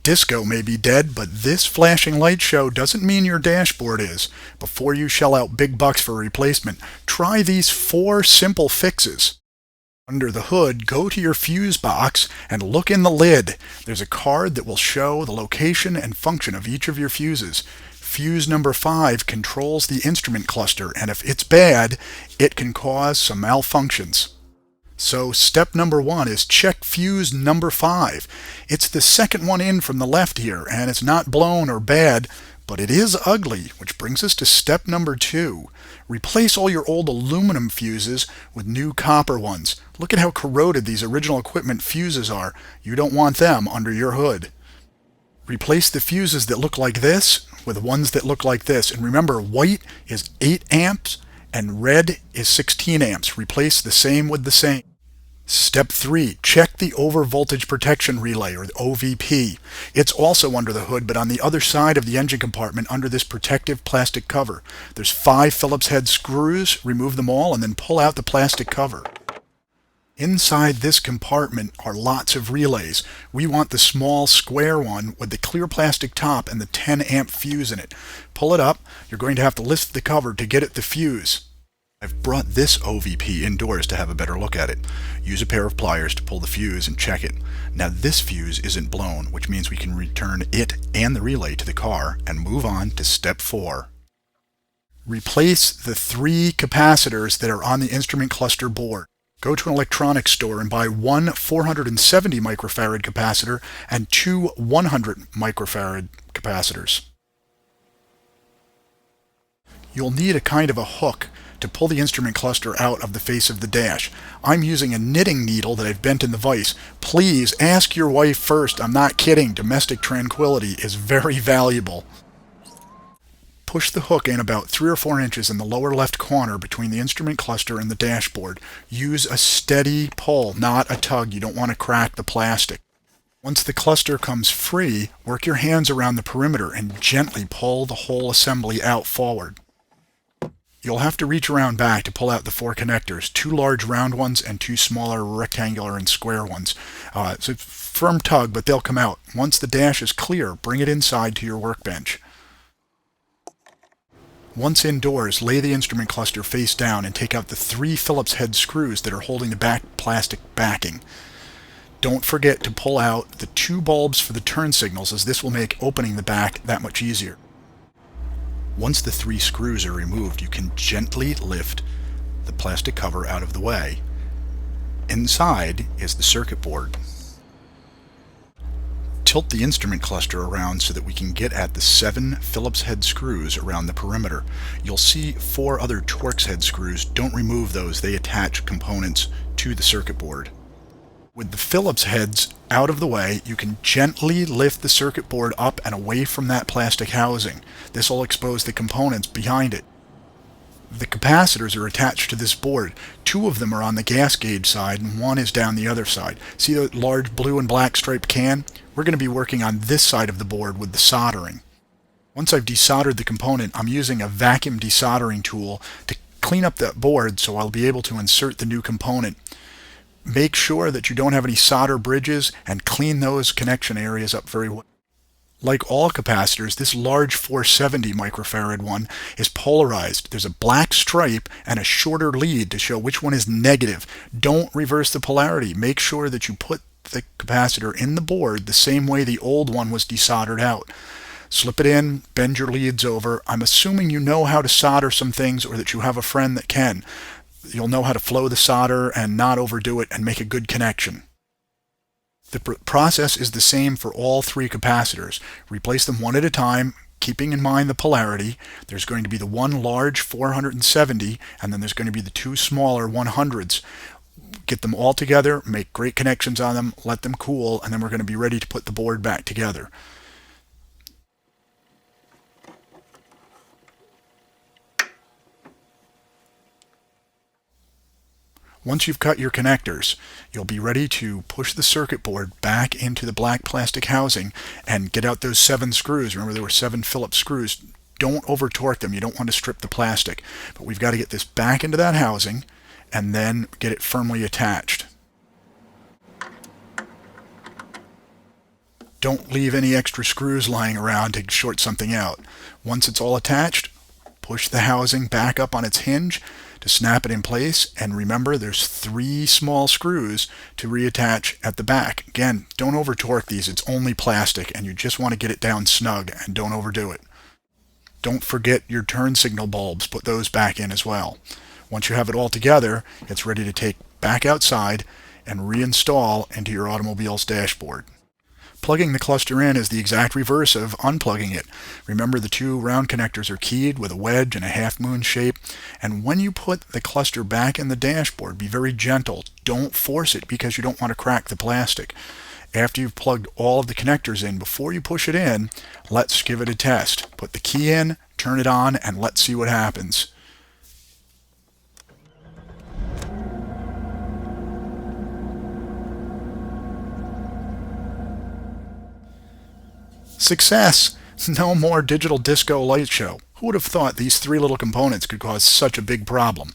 Disco may be dead, but this flashing light show doesn't mean your dashboard is. Before you shell out big bucks for a replacement, try these 4 simple fixes. Under the hood, go to your fuse box and look in the lid. There's a card that will show the location and function of each of your fuses. Fuse number 5 controls the instrument cluster, and if it's bad, it can cause some malfunctions. So step number 1 is check fuse number 5. It's the second one in from the left here, and it's not blown or bad, but it is ugly, which brings us to step number 2. Replace all your old aluminum fuses with new copper ones. Look at how corroded these original equipment fuses are. You don't want them under your hood. Replace the fuses that look like this with ones that look like this. And remember, white is 8 amps and red is 16 amps. Replace the same with the same. Step 3. Check the overvoltage protection relay, or the OVP. It's also under the hood, but on the other side of the engine compartment under this protective plastic cover. There's 5 Phillips head screws. Remove them all and then pull out the plastic cover. Inside this compartment are lots of relays. We want the small square one with the clear plastic top and the 10 amp fuse in it. Pull it up. You're going to have to lift the cover to get at the fuse. I've brought this OVP indoors to have a better look at it. Use a pair of pliers to pull the fuse and check it. Now this fuse isn't blown, which means we can return it and the relay to the car and move on to step 4. Replace the 3 capacitors that are on the instrument cluster board. Go to an electronics store and buy 1 470 microfarad capacitor and 2 100 microfarad capacitors. You'll need a kind of a hook to pull the instrument cluster out of the face of the dash. I'm using a knitting needle that I've bent in the vise. Please ask your wife first. I'm not kidding. Domestic tranquility is very valuable. Push the hook in about 3 or 4 inches in the lower left corner between the instrument cluster and the dashboard. Use a steady pull, not a tug. You don't want to crack the plastic. Once the cluster comes free, work your hands around the perimeter and gently pull the whole assembly out forward. You'll have to reach around back to pull out the 4 connectors, 2 large round ones and 2 smaller rectangular and square ones. It's a firm tug, but they'll come out. Once the dash is clear, bring it inside to your workbench. Once indoors, lay the instrument cluster face down and take out the 3 Phillips head screws that are holding the back plastic backing. Don't forget to pull out the 2 bulbs for the turn signals, as this will make opening the back that much easier. Once the 3 screws are removed, you can gently lift the plastic cover out of the way. Inside is the circuit board. Tilt the instrument cluster around so that we can get at the 7 Phillips head screws around the perimeter. You'll see 4 other Torx head screws. Don't remove those. They attach components to the circuit board. With the Phillips heads out of the way, you can gently lift the circuit board up and away from that plastic housing. This will expose the components behind it. The capacitors are attached to this board. 2 of them are on the gas gauge side and 1 is down the other side. See the large blue and black striped can? We're going to be working on this side of the board with the soldering. Once I've desoldered the component, I'm using a vacuum desoldering tool to clean up that board so I'll be able to insert the new component. Make sure that you don't have any solder bridges and clean those connection areas up very well. Like all capacitors, this large 470 microfarad one is polarized. There's a black stripe and a shorter lead to show which one is negative. Don't reverse the polarity. Make sure that you put the capacitor in the board the same way the old one was desoldered out. Slip it in, bend your leads over. I'm assuming you know how to solder some things or that you have a friend that can. You'll know how to flow the solder and not overdo it and make a good connection. The process is the same for all 3 capacitors. Replace them one at a time, keeping in mind the polarity. There's going to be the 1 large 470 and then there's going to be the 2 smaller 100s. Get them all together, make great connections on them, let them cool, and then we're going to be ready to put the board back together. Once you've cut your connectors, you'll be ready to push the circuit board back into the black plastic housing and get out those 7 screws. Remember, there were 7 Phillips screws. Don't over torque them. You don't want to strip the plastic. But we've got to get this back into that housing. and then get it firmly attached. Don't leave any extra screws lying around to short something out. Once it's all attached, push the housing back up on its hinge to snap it in place, and remember there's 3 small screws to reattach at the back. Again, don't over torque these, it's only plastic and you just want to get it down snug and don't overdo it. Don't forget your turn signal bulbs, put those back in as well. Once you have it all together, it's ready to take back outside and reinstall into your automobile's dashboard. Plugging the cluster in is the exact reverse of unplugging it. Remember, the 2 round connectors are keyed with a wedge and a half moon shape, and when you put the cluster back in the dashboard, be very gentle. Don't force it because you don't want to crack the plastic. After you've plugged all of the connectors in, before you push it in, let's give it a test. Put the key in, turn it on, and let's see what happens. Success! No more digital disco light show. Who would have thought these 3 little components could cause such a big problem?